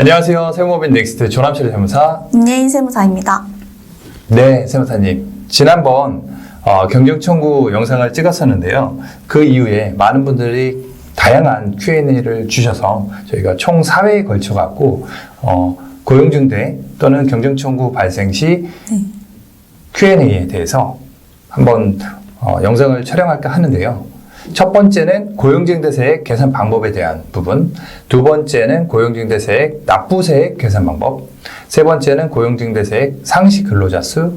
안녕하세요. 세무법인 넥스트 조남철 세무사. 임예인 세무사입니다. 네, 세무사님. 지난번 경쟁청구 영상을 찍었었는데요. 그 이후에 많은 분들이 다양한 Q&A를 주셔서 저희가 총 4회에 걸쳐 갖고 고용중대 또는 경쟁청구 발생 시 Q&A에 대해서 한번 영상을 촬영할까 하는데요. 첫 번째는 고용징대세액 계산 방법에 대한 부분, 두 번째는 고용징대세액 납부세액 계산 방법, 세 번째는 고용징대세액 상시 근로자 수,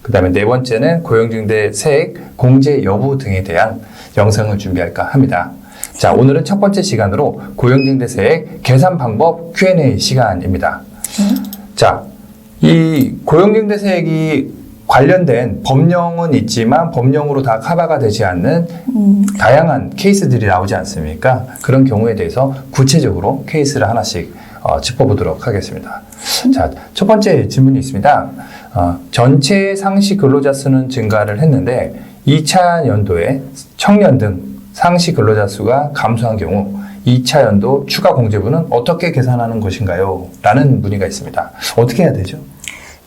그 다음에 네 번째는 고용징대세액 공제 여부 등에 대한 영상을 준비할까 합니다. 자, 오늘은 첫 번째 시간으로 고용징대세액 계산 방법 Q&A 시간입니다. 자, 이 고용징대세액이 관련된 법령은 있지만 법령으로 다 커버가 되지 않는 다양한 케이스들이 나오지 않습니까? 그런 경우에 대해서 구체적으로 케이스를 하나씩 짚어보도록 하겠습니다. 자, 첫 번째 질문이 있습니다. 전체 상시 근로자 수는 증가를 했는데 2차 연도에 청년 등 상시 근로자 수가 감소한 경우 2차 연도 추가 공제분은 어떻게 계산하는 것인가요? 라는 문의가 있습니다. 어떻게 해야 되죠?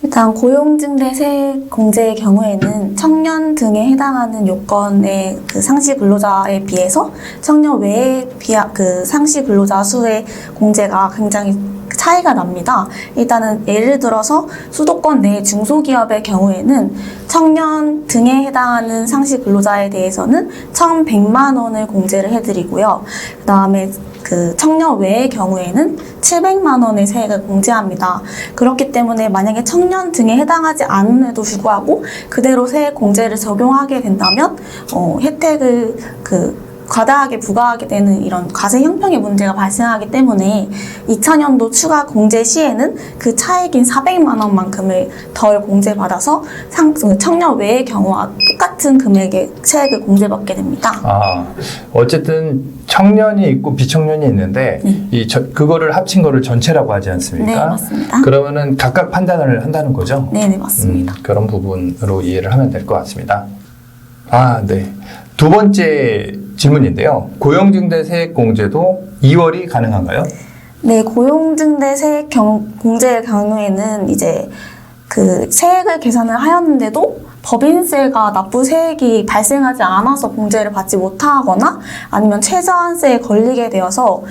일단 고용증대세액 공제의 경우에는 청년 등에 해당하는 요건의 그 상시 근로자에 비해서 청년 외의 그 상시 근로자 수의 공제가 굉장히 차이가 납니다. 일단은 예를 들어서 수도권 내 중소기업의 경우에는 청년 등에 해당하는 상시 근로자에 대해서는 1,100만 원을 공제를 해드리고요. 그 다음에 그 청년 외의 경우에는 700만 원의 세액을 공제합니다. 그렇기 때문에 만약에 청년 등에 해당하지 않음에도 불구하고 그대로 세액 공제를 적용하게 된다면 혜택을 과다하게 부과하게 되는 이런 과세 형평의 문제가 발생하기 때문에 2000년도 추가 공제 시에는 그 차액인 400만 원만큼을 덜 공제받아서 청년 외의 경우와 똑같은 금액의 세액을 공제받게 됩니다. 어쨌든 청년이 있고 비청년이 있는데 그거를 합친 거를 전체라고 하지 않습니까? 네, 맞습니다. 그러면은 각각 판단을 한다는 거죠? 네, 맞습니다. 그런 부분으로 이해를 하면 될 것 같습니다. 네. 두 번째 질문인데요. 고용증대세액 공제도 2월이 가능한가요? 네, 고용증대세액 공제의 경우에는 이제 그 세액을 계산을 하였는데도 법인세가 납부세액이 발생하지 않아서 공제를 받지 못하거나 아니면 최저한세에 걸리게 되어서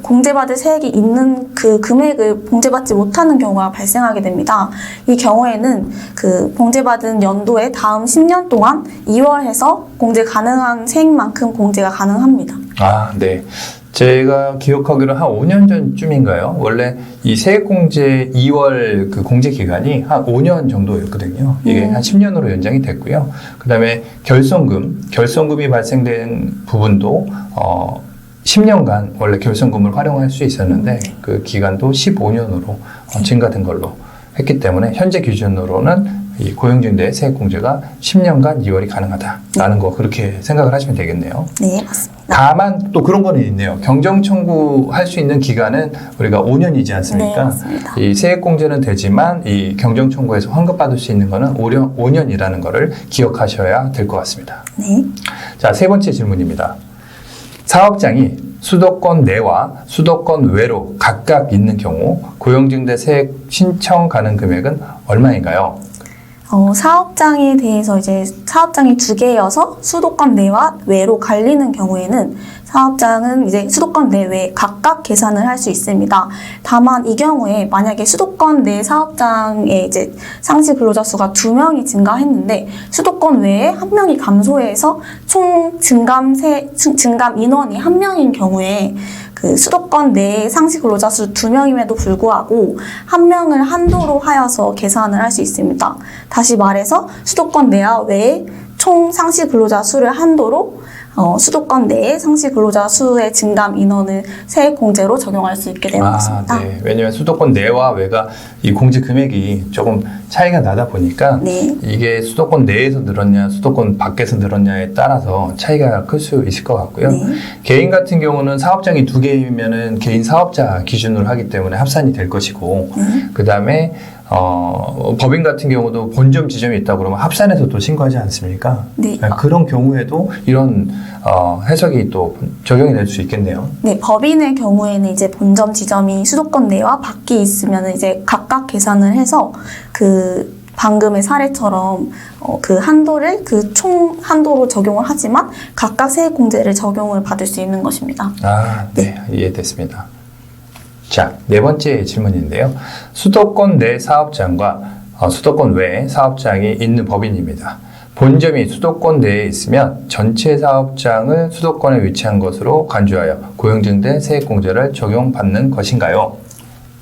공제받을 세액이 있는 그 금액을 공제받지 못하는 경우가 발생하게 됩니다. 이 경우에는 그 공제받은 연도의 다음 10년 동안 2월에서 공제 가능한 세액만큼 공제가 가능합니다. 네. 제가 기억하기로 한 5년 전쯤인가요? 원래 이 세액공제 2월 그 공제 기간이 한 5년 정도였거든요. 이게 한 10년으로 연장이 됐고요. 그 다음에 결손금이 발생된 부분도 10년간 원래 결손금을 활용할 수 있었는데 그 기간도 15년으로 증가된 걸로 했기 때문에 현재 기준으로는 이 고용증대 세액공제가 10년간 2월이 가능하다라는 거 그렇게 생각을 하시면 되겠네요. 네, 맞습니다. 다만 또 그런 거는 있네요. 경정 청구할 수 있는 기간은 우리가 5년이지 않습니까? 네, 맞습니다. 이 세액공제는 되지만 이 경정 청구에서 환급받을 수 있는 거는 5년이라는 거를 기억하셔야 될 것 같습니다. 네. 자, 세 번째 질문입니다. 사업장이 수도권 내와 수도권 외로 각각 있는 경우 고용증대 세액 신청 가능 금액은 얼마인가요? 사업장에 대해서 이제 사업장이 두 개여서 수도권 내와 외로 갈리는 경우에는 사업장은 이제 수도권 내외 각각 계산을 할 수 있습니다. 다만 이 경우에 만약에 수도권 내 사업장에 이제 상시 근로자 수가 2명이 증가했는데 수도권 외에 1명이 감소해서 총 증감 인원이 1명인 경우에 그 수도권 내 상시 근로자 수 2명임에도 불구하고 1명을 한도로 하여서 계산을 할 수 있습니다. 다시 말해서 수도권 내와 외에 총 상시 근로자 수를 한도로 수도권 내의 상시 근로자 수의 증감 인원을 세액 공제로 적용할 수 있게 되는 것입니다. 네. 왜냐하면 수도권 내와 외가 이 공제 금액이 조금 차이가 나다 보니까 이게 수도권 내에서 늘었냐 수도권 밖에서 늘었냐에 따라서 차이가 클 수 있을 것 같고요. 개인 같은 경우는 사업장이 2개이면은 개인 사업자 기준으로 하기 때문에 합산이 될 것이고 그 다음에 법인 같은 경우도 본점 지점이 있다 그러면 합산해서 또 신고하지 않습니까? 네. 그런 경우에도 이런 해석이 또 적용이 될 수 있겠네요. 네, 법인의 경우에는 이제 본점 지점이 수도권 내와 밖에 있으면 이제 각각 계산을 해서 그 방금의 사례처럼 그 한도를 그 총 한도로 적용을 하지만 각각 세액공제를 적용을 받을 수 있는 것입니다. 네, 이해됐습니다. 자, 네 번째 질문인데요. 수도권 내 사업장과 수도권 외 사업장이 있는 법인입니다. 본점이 수도권 내에 있으면 전체 사업장을 수도권에 위치한 것으로 간주하여 고용증대 세액공제를 적용받는 것인가요?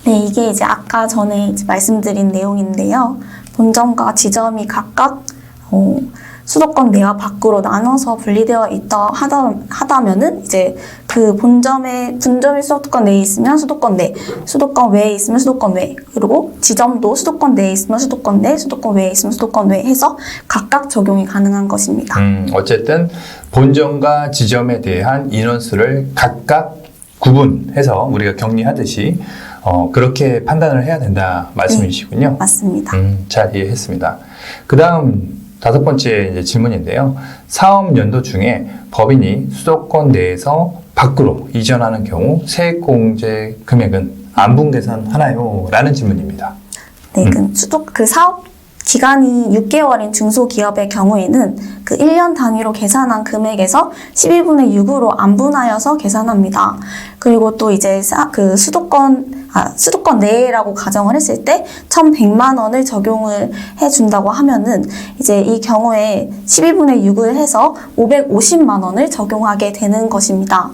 네, 이게 이제 아까 전에 이제 말씀드린 내용인데요. 본점과 지점이 각각 수도권 내와 밖으로 나눠서 분리되어 있다 하다면은 이제 그 본점이 수도권 내에 있으면 수도권 내, 수도권 외에 있으면 수도권 외, 그리고 지점도 수도권 내에 있으면 수도권 내, 수도권 외에 있으면 수도권 외 해서 각각 적용이 가능한 것입니다. 어쨌든 본점과 지점에 대한 인원수를 각각 구분해서 우리가 격리하듯이 그렇게 판단을 해야 된다 말씀이시군요. 네, 맞습니다. 잘 이해했습니다. 그 다음 5번째 이제 질문인데요. 사업 연도 중에 법인이 수도권 내에서 밖으로 이전하는 경우 세액공제 금액은 안분 계산하나요? 라는 질문입니다. 네, 그 사업 기간이 6개월인 중소기업의 경우에는 그 1년 단위로 계산한 금액에서 12분의 6으로 안분하여서 계산합니다. 그리고 또 이제 그 수도권 내라고 가정을 했을 때 1,100만 원을 적용을 해준다고 하면은 이제 이 경우에 12분의 6을 해서 550만 원을 적용하게 되는 것입니다.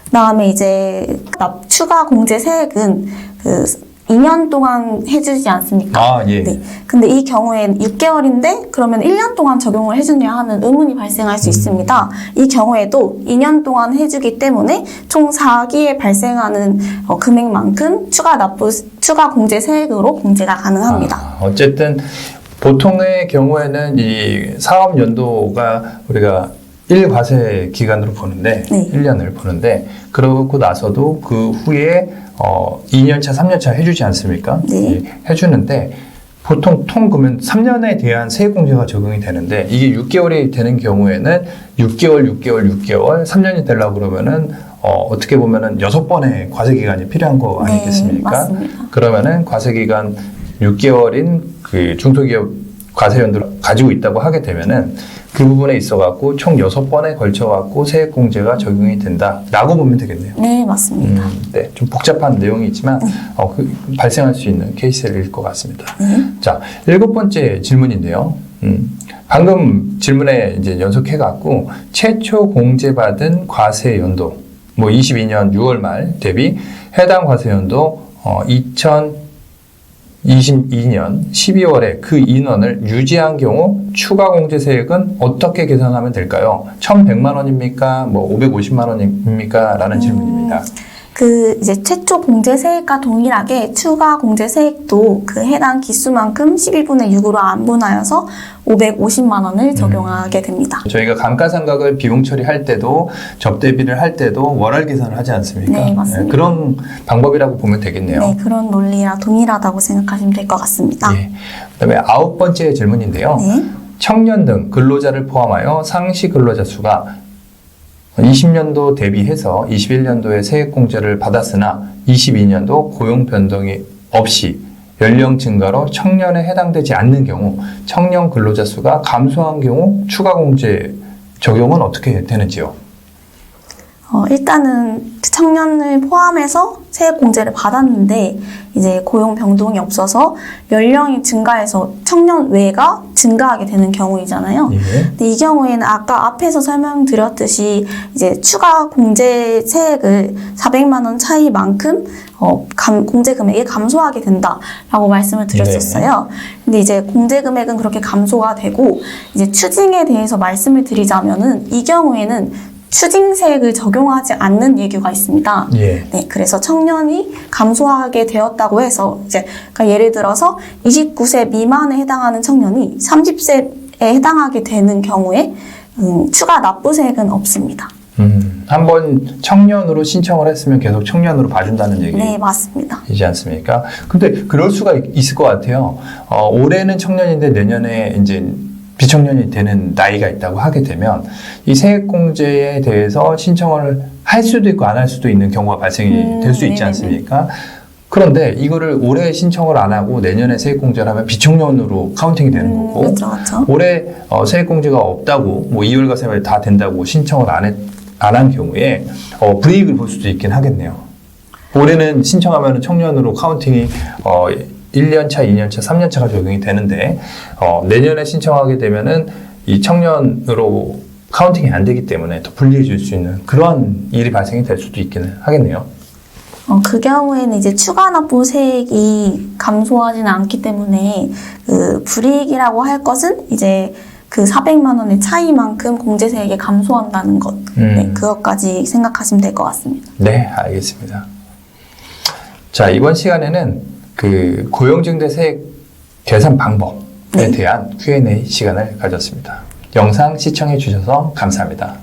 그다음에 이제 추가 공제 세액은 그 2년 동안 해주지 않습니까? 예. 네. 근데 이 경우엔 6개월인데 그러면 1년 동안 적용을 해주냐 하는 의문이 발생할 수 있습니다. 이 경우에도 2년 동안 해주기 때문에 총 4기에 발생하는 금액만큼 추가 공제 세액으로 공제가 가능합니다. 어쨌든 보통의 경우에는 이 사업 연도가 우리가 1과세 기간으로 보는데 네. 1년을 보는데 그러고 나서도 그 후에 2년차, 3년차 해주지 않습니까? 네. 해주는데 보통 그러면 3년에 대한 세액공제가 적용이 되는데 이게 6개월이 되는 경우에는 6개월, 3년이 되려고 그러면은 어떻게 보면은 6번의 과세기간이 필요한 거 아니겠습니까? 네, 맞습니다. 그러면은 과세기간 6개월인 그 중소기업 과세연도를 가지고 있다고 하게 되면은 그 부분에 있어갖고 총 6번에 걸쳐갖고 세액공제가 적용이 된다라고 보면 되겠네요. 네, 맞습니다. 네, 좀 복잡한 내용이 있지만 발생할 수 있는 케이스일 것 같습니다. 자, 7번째 질문인데요. 방금 질문에 이제 연속해갖고 최초 공제받은 과세 연도, 22년 6월 말 대비 해당 과세 연도 2022년 12월에 그 인원을 유지한 경우 추가 공제 세액은 어떻게 계산하면 될까요? 1,100만 원입니까? 550만 원입니까? 라는 질문입니다. 그 이제 최초 공제 세액과 동일하게 추가 공제 세액도 그 해당 기수만큼 12분의 6으로 안분하여서 550만 원을 적용하게 됩니다. 저희가 감가상각을 비용 처리할 때도 접대비를 할 때도 월할 계산을 하지 않습니까? 네, 맞습니다. 그런 방법이라고 보면 되겠네요. 네, 그런 논리랑 동일하다고 생각하시면 될 것 같습니다. 네. 그다음에 9번째 질문인데요. 네. 청년 등 근로자를 포함하여 상시 근로자 수가 20년도 대비해서 21년도에 세액공제를 받았으나 22년도 고용 변동이 없이 연령 증가로 청년에 해당되지 않는 경우 청년 근로자 수가 감소한 경우 추가 공제 적용은 어떻게 되는지요? 일단은 청년을 포함해서 세액 공제를 받았는데 이제 고용 변동이 없어서 연령이 증가해서 청년 외가 증가하게 되는 경우이잖아요. 예. 근데 이 경우에는 아까 앞에서 설명드렸듯이 이제 추가 공제 세액을 400만 원 차이만큼 공제 금액이 감소하게 된다라고 말씀을 드렸었어요. 근데 이제 공제 금액은 그렇게 감소가 되고 이제 추징에 대해서 말씀을 드리자면은 이 경우에는 추징세액을 적용하지 않는 예규가 있습니다. 예. 네, 그래서 청년이 감소하게 되었다고 해서 이제 그러니까 예를 들어서 29세 미만에 해당하는 청년이 30세에 해당하게 되는 경우에 추가 납부세액은 없습니다. 한번 청년으로 신청을 했으면 계속 청년으로 봐준다는 얘기. 네, 맞습니다. 이지 않습니까? 근데 그럴 수가 있을 것 같아요. 올해는 청년인데 내년에 이제 비청년이 되는 나이가 있다고 하게 되면 이 세액공제에 대해서 신청을 할 수도 있고 안 할 수도 있는 경우가 발생이 될 수 있지 네네네. 않습니까? 그런데 이거를 올해 신청을 안 하고 내년에 세액공제를 하면 비청년으로 카운팅이 되는 거고 그렇죠, 그렇죠. 올해 세액공제가 없다고 뭐 2월과 3월 다 된다고 신청을 안 한 경우에 불이익을 볼 수도 있긴 하겠네요. 올해는 신청하면 청년으로 카운팅이 1년차, 2년차, 3년차가 적용이 되는데 내년에 신청하게 되면은 이 청년으로 카운팅이 안 되기 때문에 더 불리해질 수 있는 그러한 일이 발생이 될 수도 있기는 하겠네요. 그 경우에는 이제 추가 납부세액이 감소하지는 않기 때문에 그 불이익이라고 할 것은 이제 그 400만 원의 차이만큼 공제세액이 감소한다는 것, 네, 그것까지 생각하시면 될 것 같습니다. 네, 알겠습니다. 자, 이번 시간에는 그 고용증대 세액 계산 방법에 네. 대한 Q&A 시간을 가졌습니다. 영상 시청해 주셔서 감사합니다.